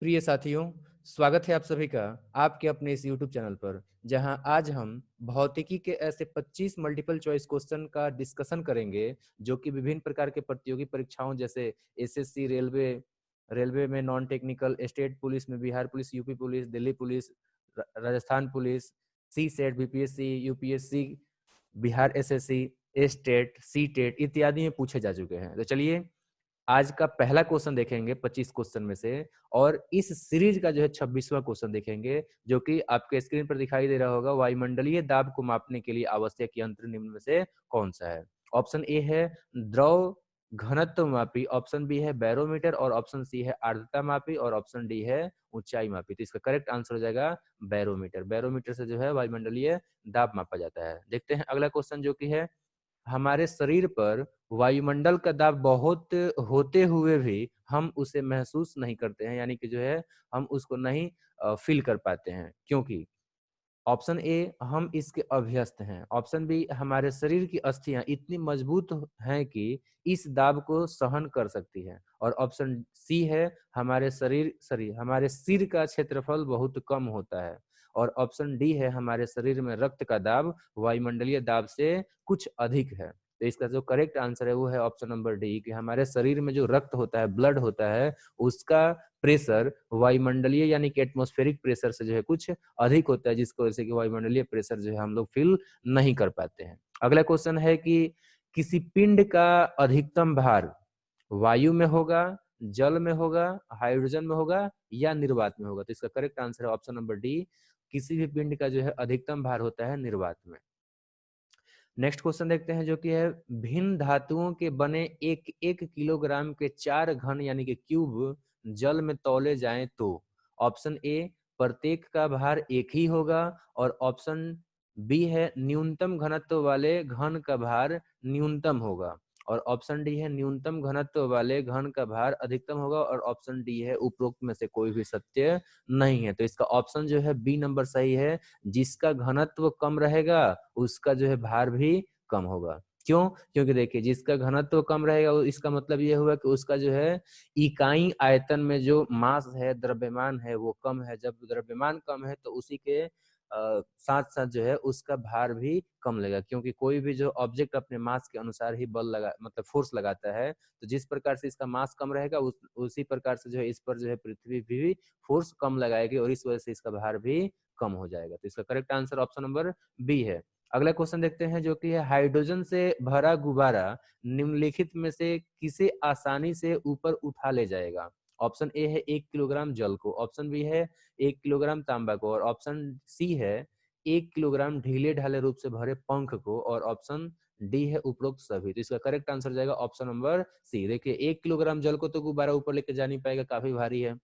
प्रिय साथियों, स्वागत है आप सभी का आपके अपने इस YouTube चैनल पर, जहां आज हम भौतिकी के ऐसे 25 मल्टीपल चॉइस क्वेश्चन का डिस्कशन करेंगे, जो कि विभिन्न प्रकार के प्रतियोगी परीक्षाओं जैसे एसएससी, रेलवे में नॉन टेक्निकल, स्टेट पुलिस में Bihar police, UP police, Delhi police, Rajasthan police, C SET, BPSC, UPSC, Bihar SSC, state, C TET इत्यादि में पूछे जा चुके हैं। तो चलिए आज का पहला क्वेश्चन देखेंगे 25 क्वेश्चन में से, और इस सीरीज का जो है 26वां क्वेश्चन देखेंगे, जो कि आपके स्क्रीन पर दिखाई दे रहा होगा। वायुमंडलीय दाब को मापने के लिए आवश्यक यंत्र निम्न में से कौन सा है? ऑप्शन ए है द्रव घनत्व मापी, ऑप्शन बी है बैरोमीटर, और ऑप्शन सी है आर्द्रता मापी, और ऑप्शन डी है ऊंचाई मापी। तो इसका करेक्ट आंसर हो जाएगा बैरोमीटर। बैरोमीटर से जो है वायुमंडलीय दाब मापा जाता है। देखते हैं अगला क्वेश्चन, जो कि है हमारे शरीर पर वायुमंडल का दाब बहुत होते हुए भी हम उसे महसूस नहीं करते हैं, यानी कि जो है हम उसको नहीं फील कर पाते हैं, क्योंकि ऑप्शन ए हम इसके अभ्यस्त हैं, ऑप्शन बी हमारे शरीर की अस्थियां इतनी मजबूत हैं कि इस दाब को सहन कर सकती है, और ऑप्शन सी है हमारे सिर का क्षेत्रफल बहुत कम होता है, और ऑप्शन डी है हमारे शरीर में रक्त का दाब वायुमंडलीय दाब से कुछ अधिक है। तो इसका जो करेक्ट आंसर है वो है ऑप्शन नंबर डी, कि हमारे शरीर में जो रक्त होता है, ब्लड होता है, उसका प्रेशर वायुमंडलीय यानी कि एटमॉस्फेरिक प्रेशर से जो है कुछ अधिक होता है, जिसकी वजह से कि वायुमंडलीय प्रेशर जो है हम लोग फील नहीं कर पाते हैं। अगला क्वेश्चन है कि किसी पिंड का अधिकतम भार वायु में होगा, जल में होगा, हाइड्रोजन में होगा या निर्वात में होगा? तो इसका करेक्ट आंसर है ऑप्शन नंबर डी, किसी भी पिंड का जो है अधिकतम भार होता है निर्वात में। नेक्स्ट क्वेश्चन देखते हैं, जो कि है भिन्न धातुओं के बने एक एक किलोग्राम के 4 घन यानी कि क्यूब जल में तौले जाएं तो ऑप्शन ए प्रत्येक का भार एक ही होगा, और ऑप्शन बी है न्यूनतम घनत्व वाले घन का भार न्यूनतम होगा, और ऑप्शन डी है न्यूनतम घनत्व वाले घन का भार अधिकतम होगा, और ऑप्शन डी है उपरोक्त में से कोई भी सत्य नहीं है। तो इसका ऑप्शन जो है बी नंबर सही है, जिसका घनत्व कम रहेगा उसका जो है भार भी कम होगा। क्यों? क्योंकि देखिए जिसका घनत्व कम रहेगा इसका मतलब ये हुआ कि उसका जो है इकाई आयतन में जो मास है, द्रव्यमान है, वो कम है। जब द्रव्यमान कम है तो उसी के साथ साथ जो है उसका भार भी कम लगेगा, क्योंकि कोई भी जो ऑब्जेक्ट अपने मास के अनुसार ही बल लगा मतलब फोर्स लगाता है, तो जिस प्रकार से इसका मास कम रहेगा उसी प्रकार से जो है इस पर जो है पृथ्वी भी फोर्स कम लगाएगी, और इस वजह से इसका भार भी कम हो जाएगा। तो इसका correct answer option number B है। अगला क्वेश्चन देखते हैं, जो कि है हाइड्रोजन से भरा गुब्बारा निम्नलिखित में से किसे आसानी से ऊपर उठा ले जाएगा? ऑप्शन ए है 1 किलोग्राम जल को, ऑप्शन बी है 1 किलोग्राम तांबा को, और ऑप्शन सी है 1 किलोग्राम ढीले ढाले रूप से भरे पंख को, और ऑप्शन डी है उपरोक्त सभी। तो इसका करेक्ट आंसर जाएगा ऑप्शन नंबर सी। देखिए 1 किलोग्राम जल को तो गुब्बारा ऊपर लेके जा नहीं पाएगा, काफी भारी है।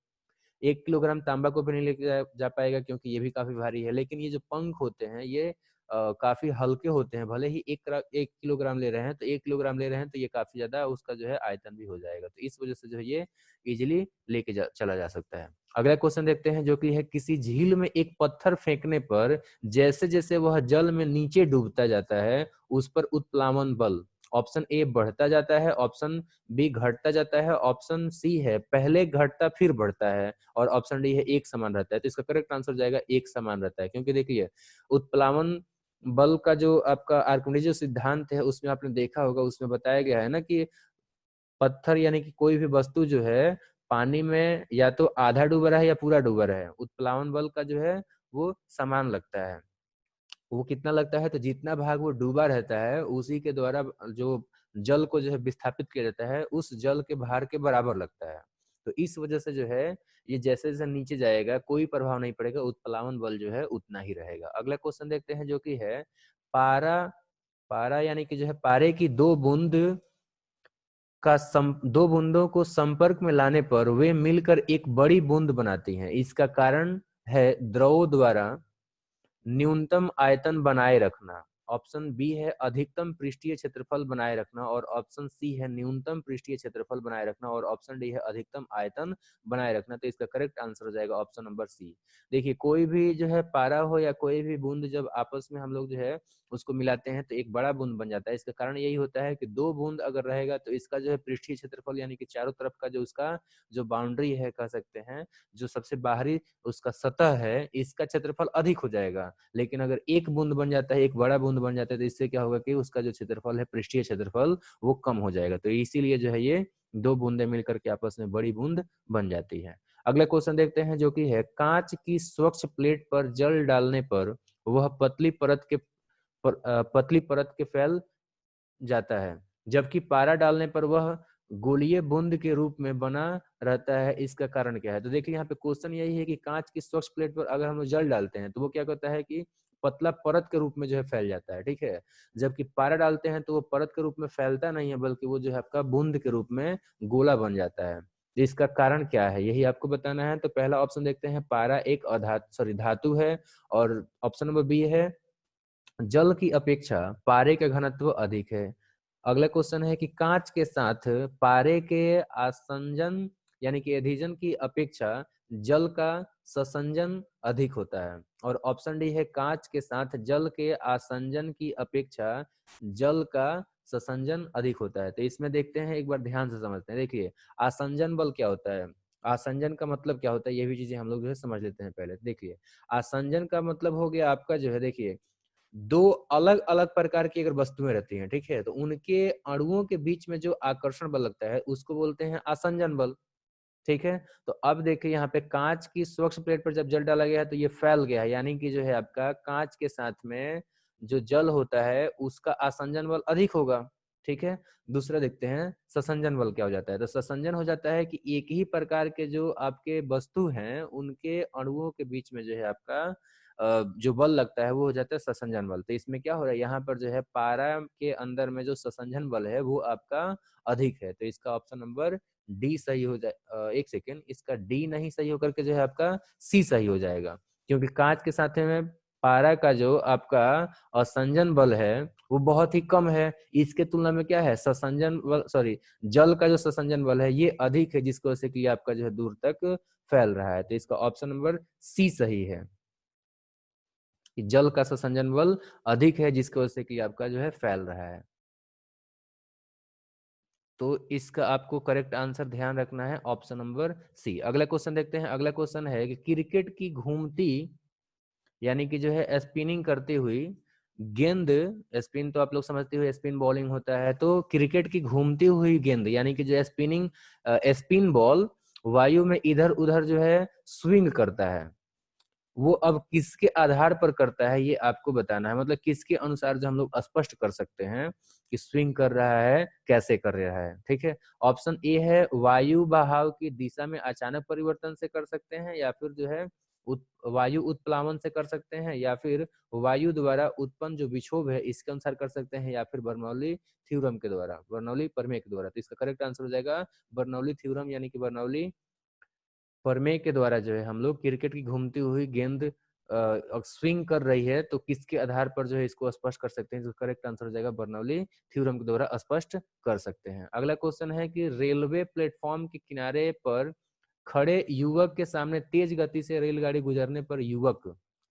1 किलोग्राम तांबा को भी नहीं लेके जा पाएगा, क्योंकि ये भी काफी भारी है। लेकिन ये जो पंख होते हैं ये काफी हल्के होते हैं, भले ही 1 किलोग्राम ले रहे हैं, तो 1 किलोग्राम ले रहे हैं तो ये काफी ज्यादा उसका जो है आयतन भी हो जाएगा, तो इस वजह से जो है ये इजिली लेके चला जा सकता है। अगला क्वेश्चन देखते हैं, जो कि है किसी झील में एक पत्थर फेंकने पर जैसे जैसे वह जल में नीचे डूबता जाता है उस पर उत्प्लावन बल ऑप्शन ए बढ़ता जाता है, ऑप्शन बी घटता जाता है, ऑप्शन सी है पहले घटता फिर बढ़ता है, और ऑप्शन डी है एक समान रहता है। तो इसका करेक्ट आंसर जाएगा एक समान रहता है, क्योंकि देखिए उत्प्लावन बल का जो आपका आर्किमिडीज जो सिद्धांत है उसमें आपने देखा होगा, उसमें बताया गया है ना कि पत्थर यानी कि कोई भी वस्तु जो है पानी में या तो आधा डूबा रहा है या पूरा डूबा रहा है, उत्प्लावन बल का जो है वो समान लगता है। वो कितना लगता है? तो जितना भाग वो डूबा रहता है उसी के द्वारा जो जल को जो है विस्थापित किया जाता है उस जल के भार के बराबर लगता है। तो इस वजह से जो है ये जैसे जैसे नीचे जाएगा कोई प्रभाव नहीं पड़ेगा, उत्प्लावन बल जो है उतना ही रहेगा। अगला क्वेश्चन देखते हैं, जो कि है पारा पारा यानी कि जो है पारे की दो बूंदों को संपर्क में लाने पर वे मिलकर एक बड़ी बूंद बनाती हैं। इसका कारण है द्रव द्वारा न्यूनतम आयतन बनाए रखना। ऑप्शन बी है अधिकतम पृष्ठीय क्षेत्रफल बनाए रखना, और ऑप्शन सी है न्यूनतम पृष्ठीय क्षेत्रफल बनाए रखना, और ऑप्शन डी है अधिकतम आयतन बनाए रखना। तो इसका करेक्ट आंसर हो जाएगा ऑप्शन नंबर सी। देखिए कोई भी जो है पारा हो या कोई भी बूंद जब आपस में हम लोग जो है उसको मिलाते हैं तो एक बड़ा बूंद बन जाता है। इसका कारण यही होता है कि दो बूंद अगर रहेगा तो इसका जो है पृष्ठीय क्षेत्रफल यानी कि चारों तरफ का जो उसका जो बाउंड्री है कह सकते हैं, जो सबसे बाहरी उसका सतह है, इसका क्षेत्रफल अधिक हो जाएगा। लेकिन अगर एक बूंद बन जाता है, एक बड़ा बूंद बन जाता है, तो इससे क्या होगा कि उसका जो क्षेत्रफल है पृष्ठीय क्षेत्रफल वो कम हो जाएगा। तो इसीलिए जो है ये दो बूंदे मिलकर के आपस में बड़ी बूंद बन जाती है। अगला क्वेश्चन देखते हैं जो कि है कांच की स्वच्छ प्लेट पर जल डालने पर वह पतली परत के फैल जाता है, जबकि पारा डालने पर वह गोलीय बूंद के रूप में बना रहता है। इसका कारण क्या है? तो देखिए यहाँ पे क्वेश्चन यही है कि कांच की स्वच्छ प्लेट पर अगर हम जल डालते हैं तो वो क्या करता है कि पतला परत के रूप में जो है फैल जाता है, ठीक है। जबकि पारा डालते हैं तो वो परत के रूप में फैलता नहीं है, बल्कि वो जो है आपका बूंद के रूप में गोला बन जाता है। तो इसका कारण क्या है यही आपको बताना है। तो पहला ऑप्शन देखते हैं, पारा एक धातु है, और ऑप्शन नंबर बी है जल की अपेक्षा पारे का घनत्व अधिक है। अगला क्वेश्चन है कि कांच के साथ पारे के आसंजन यानी कि एडिशन की अपेक्षा जल का संसंजन अधिक होता है, और ऑप्शन डी है कांच के साथ जल के आसंजन की अपेक्षा जल का संसंजन अधिक होता है। तो इसमें देखते हैं, एक बार ध्यान से समझते हैं। देखिए आसंजन बल क्या होता है, आसंजन का मतलब क्या होता है, ये भी चीजें हम लोग जो है समझ लेते हैं पहले। देखिए आसंजन का मतलब हो गया आपका जो है, देखिए दो अलग अलग प्रकार की अगर वस्तुएं रहती हैं, ठीक है, तो उनके अणुओं के बीच में जो आकर्षण बल लगता है उसको बोलते हैं आसंजन बल, ठीक है। तो अब देखिए यहाँ पे कांच की स्वच्छ प्लेट पर जब जल डाला गया है तो ये फैल गया है, यानी कि जो है आपका कांच के साथ में जो जल होता है उसका आसंजन बल अधिक होगा, ठीक है। दूसरा देखते हैं ससंजन बल क्या हो जाता है। तो ससंजन हो जाता है कि एक ही प्रकार के जो आपके वस्तु हैं उनके अणुओं के बीच में जो है आपका जो बल लगता है वो हो जाता है ससंजन बल। तो इसमें क्या हो रहा है, यहाँ पर जो है पारा के अंदर में जो ससंजन बल है वो आपका अधिक है। तो इसका ऑप्शन नंबर डी सही हो जाए, एक सेकेंड, इसका डी नहीं सही होकर के जो है आपका सी सही हो जाएगा, क्योंकि कांच के साथ में पारा का जो आपका असंजन बल है वो बहुत ही कम है। इसके तुलना में क्या है, ससंजन बल, सॉरी, जल का जो ससंजन बल है ये अधिक है, जिसकी वजह से कि आपका जो है दूर तक फैल रहा है। तो इसका ऑप्शन नंबर सी सही है कि जल का ससंजन बल अधिक है, जिसकी वजह से कि आपका जो है फैल रहा है। तो इसका आपको करेक्ट आंसर ध्यान रखना है ऑप्शन नंबर सी। अगला क्वेश्चन देखते हैं। अगला क्वेश्चन है कि क्रिकेट की घूमती यानी कि जो है स्पिनिंग करती हुई गेंद, स्पिन तो आप लोग समझते हो स्पिन बॉलिंग होता है, तो क्रिकेट की घूमती हुई गेंद यानी कि जो स्पिनिंग स्पिन बॉल वायु में इधर उधर जो है स्विंग करता है, वो अब किसके आधार पर करता है ये आपको बताना है। मतलब किसके अनुसार जो हम लोग स्पष्ट कर सकते हैं कि स्विंग कर रहा है, कैसे कर रहा है, ठीक है। ऑप्शन ए है वायु बहाव की दिशा में अचानक परिवर्तन से कर सकते हैं, या फिर जो है वायु उत्प्लावन से कर सकते हैं, या फिर वायु द्वारा उत्पन्न जो विक्षोभ है इसके अनुसार कर सकते हैं, या फिर बर्नौली थ्योरम के द्वारा, बर्नौली प्रमेय के द्वारा। तो इसका करेक्ट आंसर हो जाएगा बर्नौली थ्योरम यानी कि बर्नौली प्रमेय के द्वारा जो है हम लोग क्रिकेट की घूमती हुई गेंद स्विंग कर रही है तो किसके आधार पर जो है इसको स्पष्ट कर सकते हैं। जो करेक्ट आंसर हो जाएगा बर्नौली थ्योरम के द्वारा स्पष्ट कर सकते हैं। अगला क्वेश्चन है कि रेलवे प्लेटफॉर्म के किनारे पर खड़े युवक के सामने तेज गति से रेलगाड़ी गुजरने पर युवक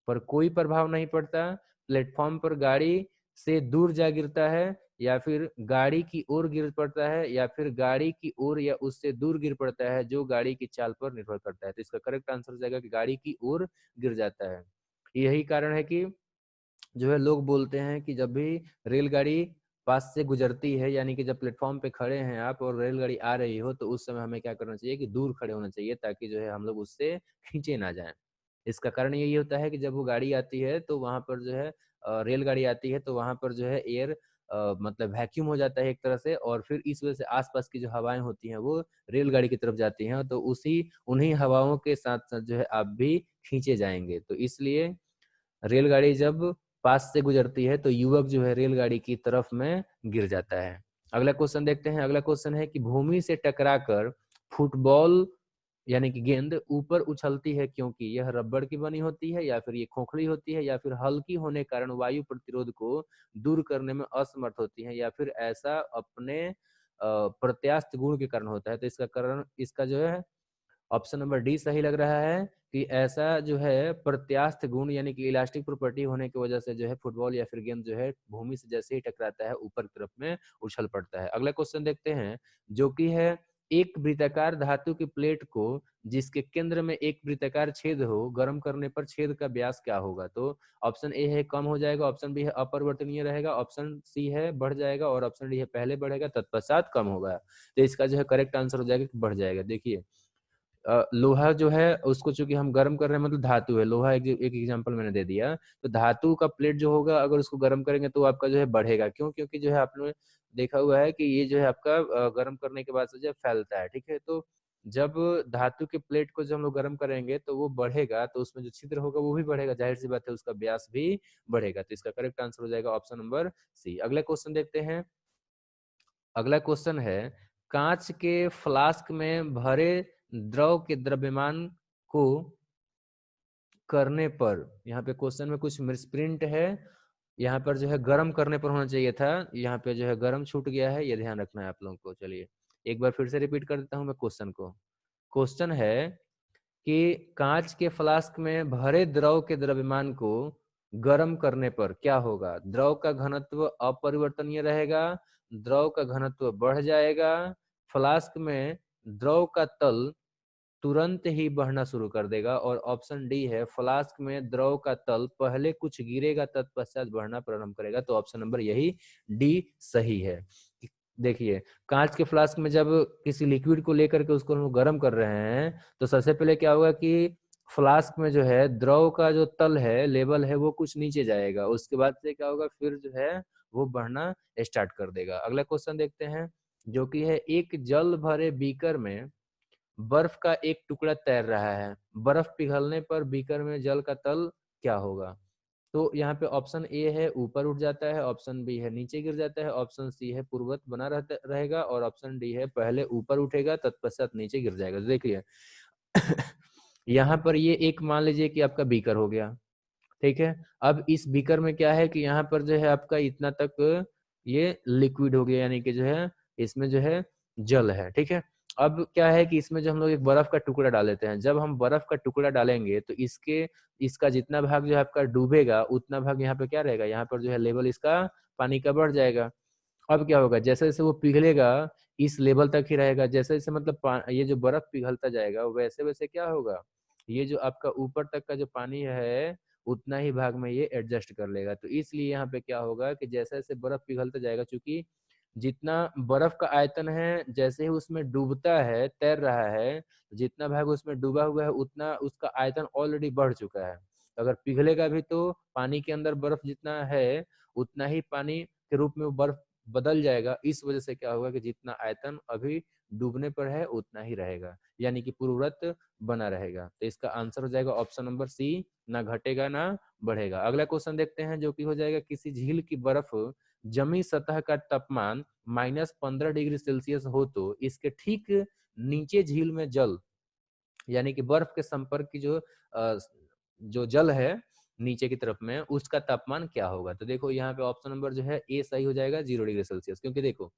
पर कोई प्रभाव नहीं पड़ता, प्लेटफॉर्म पर गाड़ी से दूर जा गिरता है, या फिर गाड़ी की ओर गिर पड़ता है, या फिर गाड़ी की ओर या उससे दूर गिर पड़ता है, जो गाड़ी की चाल पर निर्भर करता है। तो इसका करेक्ट आंसर हो जाएगा कि गाड़ी की ओर गिर जाता है। यही कारण है कि जो है लोग बोलते हैं कि जब भी रेलगाड़ी पास से गुजरती है यानी कि जब प्लेटफॉर्म पे खड़े हैं आप और रेलगाड़ी आ रही हो तो उस समय हमें क्या करना चाहिए कि दूर खड़े होना चाहिए, ताकि जो है हम लोग उससे खींचे ना जाएं। इसका कारण यही होता है कि जब वो गाड़ी आती है तो वहां पर जो है रेलगाड़ी आती है तो वहां पर जो है एयर मतलब वैक्यूम हो जाता है एक तरह से, और फिर इस वजह से आसपास की जो हवाएं होती हैं वो रेलगाड़ी की तरफ जाती हैं, तो उसी उन्हीं हवाओं के साथ साथ जो है आप भी खींचे जाएंगे। तो इसलिए रेलगाड़ी जब पास से गुजरती है तो युवक जो है रेलगाड़ी की तरफ में गिर जाता है। अगला क्वेश्चन देखते हैं। अगला क्वेश्चन है कि भूमि से टकराकर फुटबॉल यानी कि गेंद ऊपर उछलती है क्योंकि यह रबड़ की बनी होती है, या फिर ये खोखली होती है, या फिर हल्की होने के कारण वायु प्रतिरोध को दूर करने में असमर्थ होती है, या फिर ऐसा अपने प्रत्यास्थ गुण के कारण होता है। तो इसका कारण, इसका जो है ऑप्शन नंबर डी सही लग रहा है कि ऐसा जो है प्रत्यास्थ गुण यानी कि इलास्टिक प्रॉपर्टी होने की वजह से जो है फुटबॉल या फिर गेंद जो है भूमि से जैसे ही टकराता है ऊपर की तरफ में उछल पड़ता है। अगला क्वेश्चन देखते हैं, जो कि है एक वृत्ताकार धातु की प्लेट को जिसके केंद्र में एक वृत्ताकार छेद हो, गर्म करने पर छेद का व्यास क्या होगा? तो ऑप्शन ए है कम हो जाएगा, ऑप्शन बी है अपरिवर्तनीय रहेगा, ऑप्शन सी है बढ़ जाएगा, और ऑप्शन डी है पहले बढ़ेगा तत्पश्चात कम होगा। तो इसका जो है करेक्ट आंसर हो जाएगा कि बढ़ जाएगा। देखिए लोहा जो है उसको चूंकि हम गर्म कर रहे हैं, मतलब धातु है, लोहा एक एग्जांपल मैंने दे दिया। तो धातु का प्लेट जो होगा अगर उसको गर्म करेंगे तो आपका जो है बढ़ेगा। क्यों? क्योंकि जो है आपने देखा हुआ है कि ये जो है आपका गर्म करने के बाद से जो है फैलता है, ठीक है। तो जब धातु के प्लेट को जब हम लोग गर्म करेंगे तो वो बढ़ेगा, तो उसमें जो छिद्र होगा वो भी बढ़ेगा, जाहिर सी बात है उसका व्यास भी बढ़ेगा। तो इसका करेक्ट आंसर हो जाएगा ऑप्शन नंबर सी। अगला क्वेश्चन देखते हैं। अगला क्वेश्चन है, कांच के फ्लास्क में भरे द्रव के द्रव्यमान को करने पर, यहाँ पे क्वेश्चन में कुछ मिसप्रिंट है, यहाँ पर जो है गर्म करने पर होना चाहिए था, यहाँ पे जो है गर्म छूट गया है, ये ध्यान रखना है आप लोगों को। चलिए एक बार फिर से रिपीट कर देता हूँ मैं क्वेश्चन को। क्वेश्चन है कि कांच के फ्लास्क में भरे द्रव के द्रव्यमान को गर्म करने पर क्या होगा? द्रव का घनत्व अपरिवर्तनीय रहेगा, द्रव का घनत्व बढ़ जाएगा, फ्लास्क में द्रव का तल तुरंत ही बढ़ना शुरू कर देगा, और ऑप्शन डी है फ्लास्क में द्रव का तल पहले कुछ गिरेगा तत्पश्चात बढ़ना प्रारंभ करेगा। तो ऑप्शन नंबर यही डी सही है। देखिए कांच के फ्लास्क में जब किसी लिक्विड को लेकर के उसको हम गर्म कर रहे हैं तो सबसे पहले क्या होगा कि फ्लास्क में जो है द्रव का जो तल है, लेवल है, वो कुछ नीचे जाएगा। उसके बाद से क्या होगा, फिर जो है वो बढ़ना स्टार्ट कर देगा। अगला क्वेश्चन देखते हैं, जो कि है एक जल भरे बीकर में बर्फ का एक टुकड़ा तैर रहा है, बर्फ पिघलने पर बीकर में जल का तल क्या होगा? तो यहाँ पे ऑप्शन ए है ऊपर उठ जाता है, ऑप्शन बी है नीचे गिर जाता है, ऑप्शन सी है पूर्ववत बना रहता रहेगा, और ऑप्शन डी है पहले ऊपर उठेगा तत्पश्चात नीचे गिर जाएगा। तो देखिए यहाँ पर ये एक मान लीजिए कि आपका बीकर हो गया, ठीक है। अब इस बीकर में क्या है कि यहाँ पर जो है आपका इतना तक ये लिक्विड हो गया, यानी कि जो है इसमें जो है जल है, ठीक है। अब क्या है कि इसमें जो हम लोग एक बर्फ का टुकड़ा डाल देते हैं, जब हम बर्फ का टुकड़ा डालेंगे तो इसका जितना भाग जो है आपका डूबेगा उतना भाग यहाँ पे क्या रहेगा, यहाँ पर जो है लेवल इसका पानी का बढ़ जाएगा। अब क्या होगा, जैसे जैसे वो पिघलेगा इस लेवल तक ही रहेगा, जैसे जैसे मतलब ये जो बर्फ पिघलता जाएगा वैसे वैसे क्या होगा, ये जो आपका ऊपर तक का जो पानी है उतना ही भाग में ये एडजस्ट कर लेगा। तो इसलिए यहाँ पे क्या होगा कि जैसे जैसे बर्फ पिघलता जाएगा, चूंकि जितना बर्फ का आयतन है जैसे ही उसमें डूबता है, तैर रहा है, जितना भाग उसमें डूबा हुआ है उतना उसका आयतन ऑलरेडी बढ़ चुका है। अगर पिघलेगा भी तो पानी के अंदर बर्फ जितना है उतना ही पानी के रूप में वो बर्फ बदल जाएगा। इस वजह से क्या होगा कि जितना आयतन अभी डूबने पर है उतना ही रहेगा, यानी कि पूर्ववत बना रहेगा। तो इसका आंसर हो जाएगा ऑप्शन नंबर सी, ना घटेगा ना बढ़ेगा। अगला क्वेश्चन देखते हैं, जो कि हो जाएगा, किसी झील की बर्फ जमी सतह का तापमान -15 डिग्री सेल्सियस हो तो इसके ठीक नीचे झील में जल, यानी कि बर्फ के संपर्क की जो जल है नीचे की तरफ में, उसका तापमान क्या होगा? तो देखो यहाँ पे ऑप्शन नंबर जो है ए सही हो जाएगा, 0 डिग्री सेल्सियस। क्योंकि देखो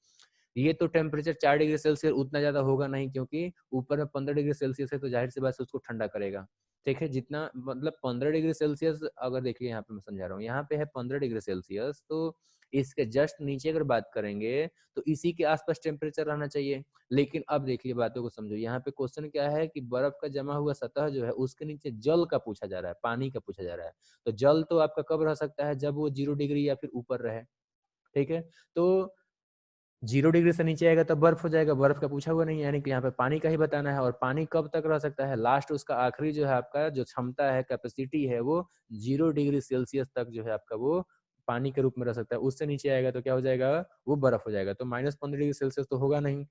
ये तो टेम्परेचर 4 डिग्री सेल्सियस उतना ज्यादा होगा नहीं, क्योंकि ऊपर में 15 डिग्री सेल्सियस है तो जाहिर सी बात से उसको ठंडा करेगा। ठीक है, जितना मतलब 15 डिग्री सेल्सियस, अगर देखिए यहाँ पे मैं समझा रहा हूँ, यहाँ पे है 15 डिग्री सेल्सियस, तो इसके जस्ट नीचे अगर बात करेंगे तो इसी के आसपास टेम्परेचर रहना चाहिए। लेकिन अब देखिए बातों को समझो, यहाँ पे क्वेश्चन क्या है कि बर्फ का जमा हुआ सतह जो है उसके नीचे जल का पूछा जा रहा है, पानी का पूछा जा रहा है। तो जल तो आपका कब रह सकता है, जब वो 0 डिग्री या फिर ऊपर रहे, ठीक है। तो 0 डिग्री से नीचे आएगा तब बर्फ हो जाएगा, बर्फ का पूछा हुआ नहीं है, यानी कि यहाँ पे पानी का ही बताना है। और पानी कब तक रह सकता है, लास्ट उसका आखिरी जो है आपका जो क्षमता है, कैपेसिटी है, वो 0 डिग्री सेल्सियस तक जो है आपका वो पानी के रूप में रह सकता है। उससे नीचे आएगा तो क्या हो जाएगा, वो बर्फ हो जाएगा। तो -15 डिग्री सेल्सियस तो होगा नहीं,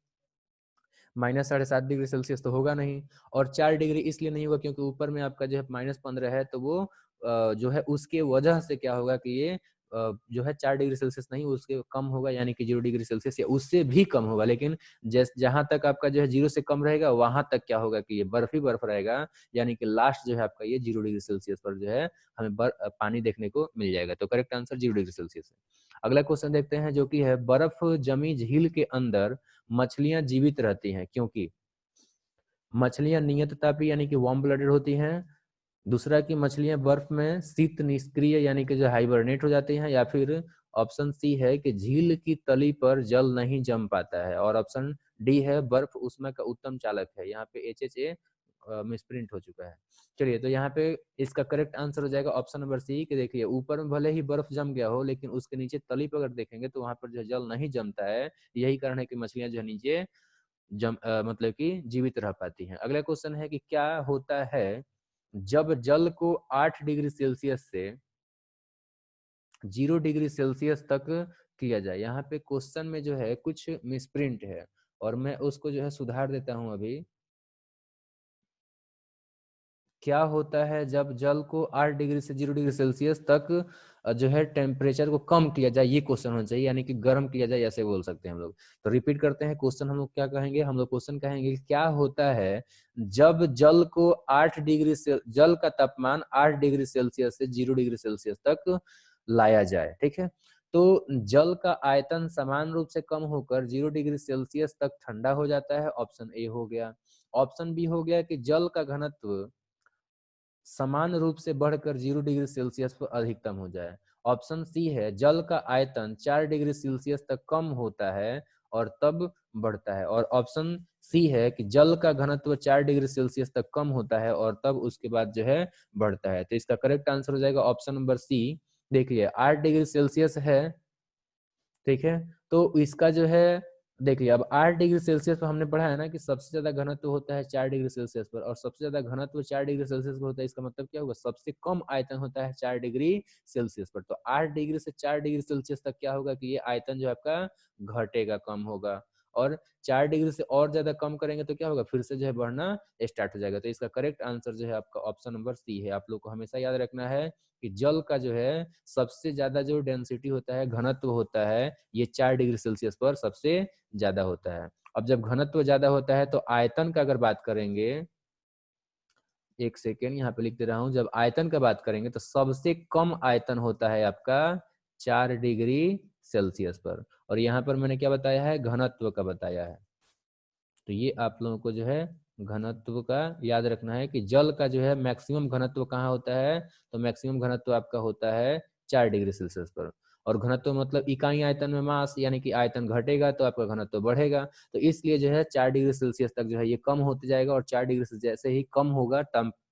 -7.5 डिग्री सेल्सियस तो होगा नहीं, और 4 डिग्री इसलिए नहीं होगा क्योंकि ऊपर में आपका जो है -15 है, तो वो जो है उसके वजह से क्या होगा कि ये जो है 4 डिग्री सेल्सियस नहीं, उसके कम होगा, यानी कि 0 डिग्री सेल्सियस या उससे भी कम होगा। लेकिन जहाँ तक आपका जो है 0 से कम रहेगा, वहाँ तक क्या होगा कि ये बर्फ ही बर्फ रहेगा, यानी कि लास्ट जो है आपका ये 0 डिग्री सेल्सियस पर जो है हमें पानी देखने को मिल जाएगा। तो करेक्ट आंसर 0 डिग्री सेल्सियस है। अगला क्वेश्चन देखते हैं, जो कि है बर्फ जमी झील के अंदर मछलियां जीवित रहती हैं क्योंकि मछलियां नियत तापी यानी कि वार्म ब्लडेड होती हैं। दूसरा कि मछलियां बर्फ में शीत निष्क्रिय यानी कि जो हाइबरनेट हो जाती हैं, या फिर ऑप्शन सी है कि झील की तली पर जल नहीं जम पाता है, और ऑप्शन डी है बर्फ ऊष्मा का उत्तम चालक है। यहाँ पे HHA मिसप्रिंट हो चुका है। चलिए, तो यहाँ पे इसका करेक्ट आंसर हो जाएगा ऑप्शन नंबर सी, कि देखिए ऊपर में भले ही बर्फ जम गया हो, लेकिन उसके नीचे तली पर अगर देखेंगे तो वहां पर जो जल नहीं जमता है। यही कारण है कि मछलियां जो है नीचे मतलब कि जीवित रह पाती हैं। अगला क्वेश्चन है कि क्या होता है जब जल को 8 डिग्री सेल्सियस से 0 डिग्री सेल्सियस तक किया जाए। यहाँ पे क्वेश्चन में जो है कुछ मिसप्रिंट है, और मैं उसको जो है सुधार देता हूं अभी। क्या होता है जब जल को 8 डिग्री से 0 डिग्री सेल्सियस तक जो है टेम्परेचर को कम किया जाए, ये क्वेश्चन होना चाहिए, यानी कि गर्म किया जाए, ऐसे बोल सकते हैं हम लोग। तो रिपीट करते हैं क्वेश्चन, हम लोग क्या कहेंगे, हम लोग क्वेश्चन कहेंगे कि क्या होता है जब जल को 8 डिग्री से जल का तापमान 8 डिग्री सेल्सियस से 0 डिग्री सेल्सियस तक लाया जाए। ठीक है, तो जल का आयतन समान रूप से कम होकर 0 डिग्री सेल्सियस तक ठंडा हो जाता है। ऑप्शन ए हो गया। ऑप्शन बी हो गया कि जल का घनत्व समान रूप से बढ़कर 0 डिग्री सेल्सियस पर अधिकतम हो जाए। ऑप्शन सी है जल का आयतन 4 डिग्री सेल्सियस तक कम होता है और तब बढ़ता है। और ऑप्शन सी है कि जल का घनत्व 4 डिग्री सेल्सियस तक कम होता है और तब उसके बाद जो है बढ़ता है। तो इसका करेक्ट आंसर हो जाएगा ऑप्शन नंबर सी। देखिए 8 डिग्री सेल्सियस है, ठीक है, तो इसका जो है देखिए अब 8 डिग्री सेल्सियस पर हमने पढ़ा है ना कि सबसे ज्यादा घनत्व होता है 4 डिग्री सेल्सियस पर, और सबसे ज्यादा घनत्व 4 डिग्री सेल्सियस पर होता है। इसका मतलब क्या होगा, सबसे कम आयतन होता है 4 डिग्री सेल्सियस पर। तो 8 डिग्री से 4 डिग्री सेल्सियस तक क्या होगा कि ये आयतन जो है आपका घटेगा, कम होगा। और 4 डिग्री से और ज्यादा कम करेंगे तो क्या होगा, फिर से जो है बढ़ना स्टार्ट हो जाएगा। तो इसका करेक्ट आंसर जो है आपका ऑप्शन नंबर सी है। आप लोग को हमेशा याद रखना है कि जल का जो है सबसे ज्यादा जो डेंसिटी होता है, घनत्व होता है, ये 4 डिग्री सेल्सियस पर सबसे ज्यादा होता है। अब जब घनत्व ज्यादा होता है तो आयतन का अगर बात करेंगे, एक सेकेंड यहाँ पे लिख दे रहा हूं, जब आयतन का बात करेंगे तो सबसे कम आयतन होता है आपका 4 डिग्री सेल्सियस पर। और यहाँ पर मैंने क्या बताया है, घनत्व का बताया है। तो ये आप लोगों को जो है घनत्व का याद रखना है कि जल का जो है मैक्सिमम घनत्व कहाँ होता है, तो मैक्सिमम घनत्व आपका होता है 4 डिग्री सेल्सियस पर। और घनत्व मतलब इकाई आयतन में मास, यानी कि आयतन घटेगा तो आपका घनत्व बढ़ेगा। तो इसलिए जो है 4 डिग्री सेल्सियस तक जो है ये कम होते जाएगा, और 4 डिग्री से जैसे ही कम होगा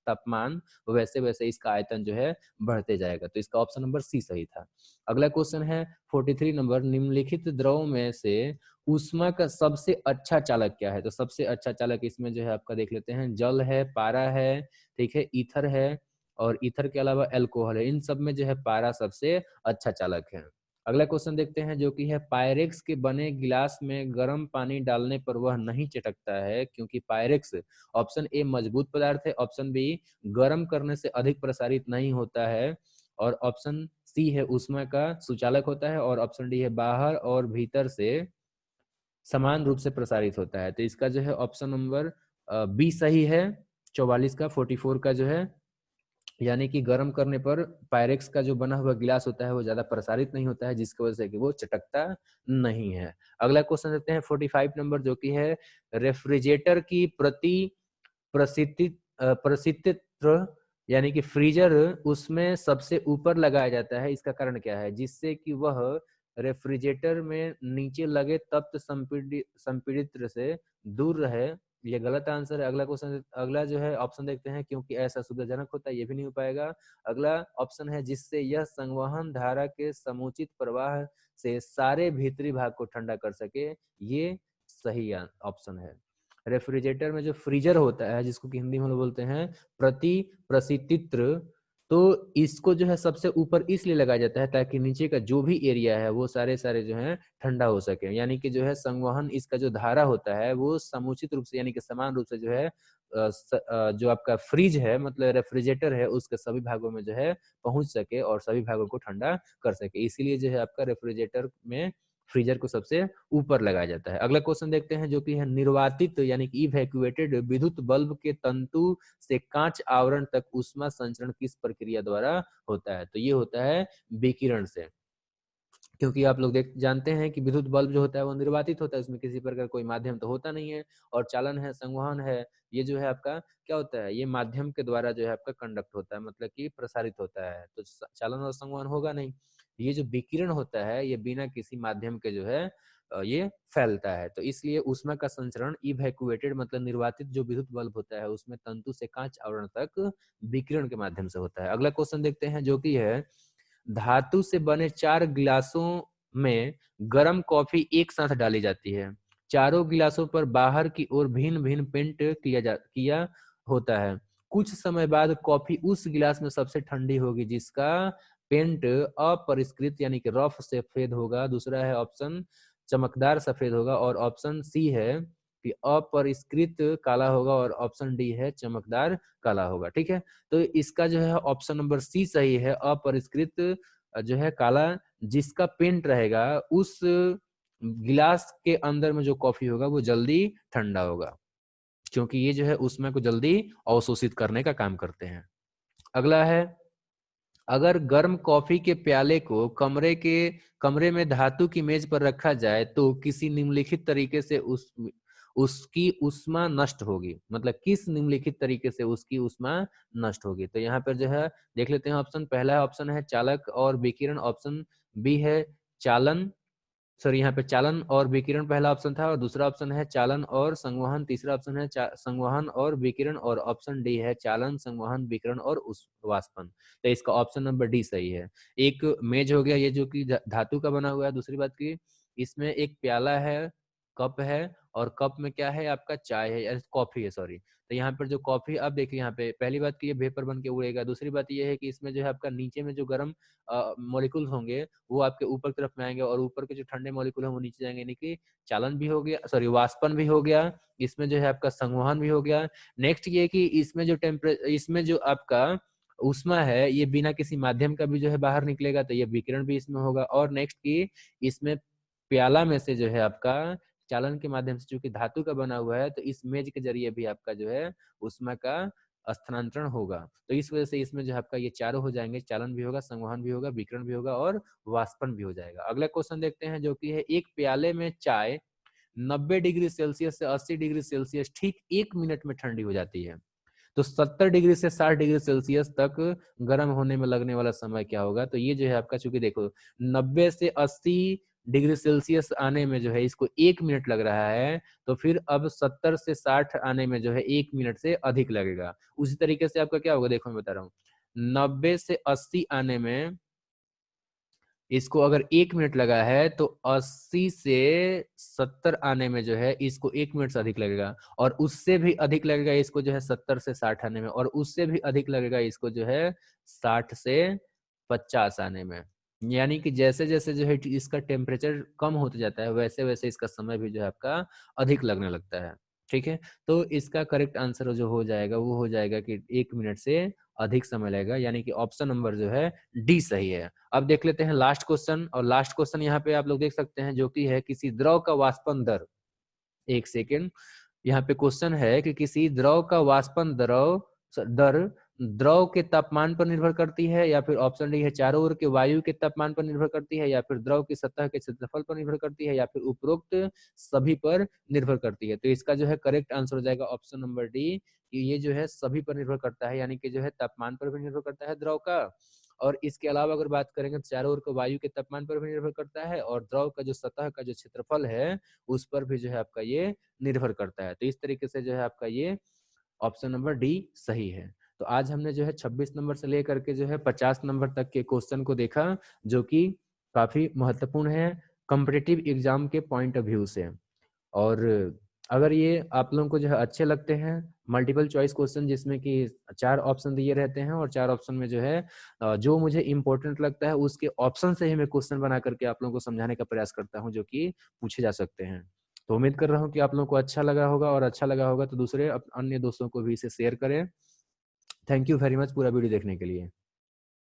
तापमान, वैसे वैसे इसका आयतन जो है बढ़ते जाएगा। तो इसका ऑप्शन नंबर सी सही था। अगला क्वेश्चन है 43 नंबर, निम्नलिखित द्रव में से ऊष्मा का सबसे अच्छा चालक क्या है। तो सबसे अच्छा चालक इसमें जो है आपका देख लेते हैं, जल है, पारा है, ठीक है, ईथर है, और ईथर के अलावा अल्कोहल है। इन सब में जो है पारा सबसे अच्छा चालक है। अगला क्वेश्चन देखते हैं, जो कि है पायरेक्स के बने गिलास में गर्म पानी डालने पर वह नहीं चटकता है क्योंकि पायरेक्स, ऑप्शन ए मजबूत पदार्थ है, ऑप्शन बी गर्म करने से अधिक प्रसारित नहीं होता है, और ऑप्शन सी है ऊष्मा का सुचालक होता है, और ऑप्शन डी है बाहर और भीतर से समान रूप से प्रसारित होता है। तो इसका जो है ऑप्शन नंबर बी सही है। 44 का 44 का जो है, यानी कि गर्म करने पर पायरेक्स का जो बना हुआ गिलास होता है वो ज्यादा प्रसारित नहीं होता है, जिसकी वजह से कि वो चटकता नहीं है। अगला क्वेश्चन देते हैं 45 नंबर, जो कि है रेफ्रिजरेटर की प्रसिद्ध यानी कि फ्रीजर उसमें सबसे ऊपर लगाया जाता है, इसका कारण क्या है, जिससे कि वह रेफ्रिजरेटर में नीचे लगे तप्त संपीड़ित से दूर रहे। ये गलत आंसर है। अगला क्वेश्चन, अगला जो है ऑप्शन देखते हैं, क्योंकि ऐसा सुविधाजनक होता है, ये भी नहीं हो पाएगा। अगला ऑप्शन है जिससे यह संवहन धारा के समुचित प्रवाह से सारे भीतरी भाग को ठंडा कर सके, ये सही ऑप्शन है। रेफ्रिजरेटर में जो फ्रीजर होता है, जिसको कि हिंदी में लोग बोलते हैं प्रति प्रसितित्र, तो इसको जो है सबसे ऊपर इसलिए लगाया जाता है ताकि नीचे का जो भी एरिया है वो सारे सारे जो है ठंडा हो सके, यानी कि जो है संवहन इसका जो धारा होता है वो समुचित रूप से यानी कि समान रूप से जो है जो आपका फ्रिज है मतलब रेफ्रिजरेटर है उसके सभी भागों में जो है पहुंच सके और सभी भागों को ठंडा कर सके। इसीलिए जो है आपका रेफ्रिजरेटर में फ्रीजर को सबसे ऊपर लगाया जाता है। अगला क्वेश्चन देखते हैं जो कि है निर्वातित यानी कि इवैक्यूएटेड विद्युत बल्ब के तंतु से कांच आवरण तक ऊष्मा संचरण किस प्रक्रिया द्वारा होता है? तो ये होता है विकिरण से। क्योंकि आप लोग देख जानते हैं कि विद्युत बल्ब जो होता है वो निर्वातित होता है, उसमें किसी प्रकार कोई माध्यम तो होता नहीं है। और चालन है, संवहन है, ये जो है आपका क्या होता है, ये माध्यम के द्वारा जो है आपका कंडक्ट होता है, मतलब कि प्रसारित होता है। तो चालन और संवहन होगा नहीं। ये जो विकिरण होता है ये बिना किसी माध्यम के जो है ये फैलता है। तो इसलिए ऊष्मा का संचरण इवैक्यूएटेड मतलब निर्वातित जो विद्युत बल्ब होता है उसमें तंतु से कांच आवरण तक विकिरण के माध्यम से होता है। अगला क्वेश्चन देखते हैं जो कि है धातु से बने 4 गिलासों में गर्म कॉफी एक साथ डाली जाती है। चारों गिलासों पर बाहर की ओर भिन्न भिन्न पेंट किया होता है। कुछ समय बाद कॉफी उस गिलास में सबसे ठंडी होगी जिसका पेंट अपरिष्कृत यानी कि रफ सफेद होगा। दूसरा है ऑप्शन चमकदार सफेद होगा और ऑप्शन सी है कि अपरिष्कृत काला होगा और ऑप्शन डी है चमकदार काला होगा। ठीक है, तो इसका जो है ऑप्शन नंबर सी सही है, अपरिष्कृत जो है काला, जिसका पेंट रहेगा उस गिलास के अंदर में जो कॉफी होगा वो जल्दी ठंडा होगा, क्योंकि ये जो है ऊष्मा को जल्दी अवशोषित करने का काम करते हैं। अगला है अगर गर्म कॉफी के प्याले को कमरे में धातु की मेज पर रखा जाए तो किसी निम्नलिखित तरीके से उसकी ऊष्मा नष्ट होगी। मतलब किस निम्नलिखित तरीके से उसकी ऊष्मा नष्ट होगी। तो यहाँ पर जो है देख लेते हैं ऑप्शन। पहला ऑप्शन है चालक और विकिरण, ऑप्शन बी है चालन, सॉरी यहाँ पे चालन और विकिरण पहला ऑप्शन था, और दूसरा ऑप्शन है चालन और संवहन, तीसरा ऑप्शन है संवहन और विकिरण, और ऑप्शन डी है चालन संवहन विकिरण और वाष्पन। तो इसका ऑप्शन नंबर डी सही है। एक मेज हो गया ये जो कि धातु का बना हुआ है। दूसरी बात की इसमें एक प्याला है, कप है, और कप में क्या है आपका चाय है या कॉफी है, सॉरी। तो यहाँ पर जो कॉफी, अब देखिए यहाँ पे पहली बात की ये वेपर बन के उड़ेगा। दूसरी बात ये है कि इसमें जो है आपका नीचे में जो गर्म मॉलिक्यूल होंगे वो आपके ऊपर की तरफ में आएंगे और ऊपर के जो ठंडे मॉलिक्यूल है वो नीचे जाएंगे, यानी कि चालन भी हो गया, सॉरी वाष्पन भी हो गया, इसमें जो है आपका संवहन भी हो गया। नेक्स्ट ये कि इसमें जो आपका ऊष्मा है ये बिना किसी माध्यम का भी जो है बाहर निकलेगा, तो ये विकिरण भी इसमें होगा। और नेक्स्ट की इसमें प्याला में से जो है आपका चालन के माध्यम से, चूंकि धातु का बना हुआ है, तो इस मेज के जरिए भी आपका जो है ऊष्मा का स्थानांतरण होगा। तो इस वजह से इसमें जो है आपका ये चारों हो जाएंगे, चालन भी होगा, संवहन भी होगा, विकिरण भी होगा और वाष्पन भी हो जाएगा। अगला क्वेश्चन देखते हैं जो कि है एक प्याले में चाय 90 डिग्री सेल्सियस से 80 डिग्री सेल्सियस ठीक 1 मिनट में ठंडी हो जाती है, तो 70 डिग्री से 60 डिग्री सेल्सियस तक गर्म होने में लगने वाला समय क्या होगा? तो ये जो है आपका, चूंकि देखो 90 से 80 डिग्री सेल्सियस आने में जो है इसको 1 मिनट लग रहा है, तो फिर अब 70 से 60 आने में जो है 1 मिनट से अधिक लगेगा। उसी तरीके से आपका क्या होगा, देखो मैं बता रहा हूँ। 90 से 80 आने में इसको अगर 1 मिनट लगा है, तो 80 से 70 आने में जो है इसको 1 मिनट से अधिक लगेगा, और उससे भी अधिक लगेगा इसको जो है 70 से 60 आने में, और उससे भी अधिक लगेगा इसको जो है 60 से 50 आने में। यानी कि जैसे जैसे जो है इसका टेम्परेचर कम होता जाता है वैसे वैसे इसका समय भी जो है आपका अधिक लगने लगता है। ठीक है, तो इसका करेक्ट आंसर जो हो जाएगा वो हो जाएगा कि 1 मिनट से अधिक समय लगेगा, यानी कि ऑप्शन नंबर जो है डी सही है। अब देख लेते हैं लास्ट क्वेश्चन, और लास्ट क्वेश्चन यहाँ पे आप लोग देख सकते हैं जो कि है किसी द्रव का वाष्पन दर। एक सेकेंड, यहाँ पे क्वेश्चन है कि किसी द्रव का वाष्पन दर द्रव के तापमान पर निर्भर करती है, या फिर ऑप्शन डी है चारों ओर के वायु के तापमान पर निर्भर करती है, या फिर द्रव की सतह के क्षेत्रफल पर निर्भर करती है, या फिर उपरोक्त सभी पर निर्भर करती है। तो इसका जो है करेक्ट आंसर हो जाएगा ऑप्शन नंबर डी, कि ये जो है सभी पर निर्भर करता है, यानी कि जो है तापमान पर भी निर्भर करता है द्रव का, और इसके अलावा अगर बात करेंगे तो चारों ओर के वायु के तापमान पर भी निर्भर करता है, और द्रव का जो सतह का जो क्षेत्रफल है उस पर भी जो है आपका ये निर्भर करता है। तो इस तरीके से जो है आपका ये ऑप्शन नंबर डी सही है। तो आज हमने जो है 26 नंबर से लेकर के जो है 50 नंबर तक के क्वेश्चन को देखा, जो कि काफी महत्वपूर्ण है कॉम्पिटिटिव एग्जाम के पॉइंट ऑफ व्यू से। और अगर ये आप लोगों को जो है अच्छे लगते हैं मल्टीपल चॉइस क्वेश्चन जिसमें कि 4 ऑप्शन दिए रहते हैं, और 4 ऑप्शन में जो है जो मुझे इंपॉर्टेंट लगता है उसके ऑप्शन से ही मैं क्वेश्चन बना करके आप लोगों को समझाने का प्रयास करता हूं जो कि पूछे जा सकते हैं। तो उम्मीद कर रहा हूँ कि आप लोगों को अच्छा लगा होगा, और अच्छा लगा होगा तो दूसरे अन्य दोस्तों को भी इसे शेयर करें। थैंक यू वेरी मच पूरा वीडियो देखने के लिए।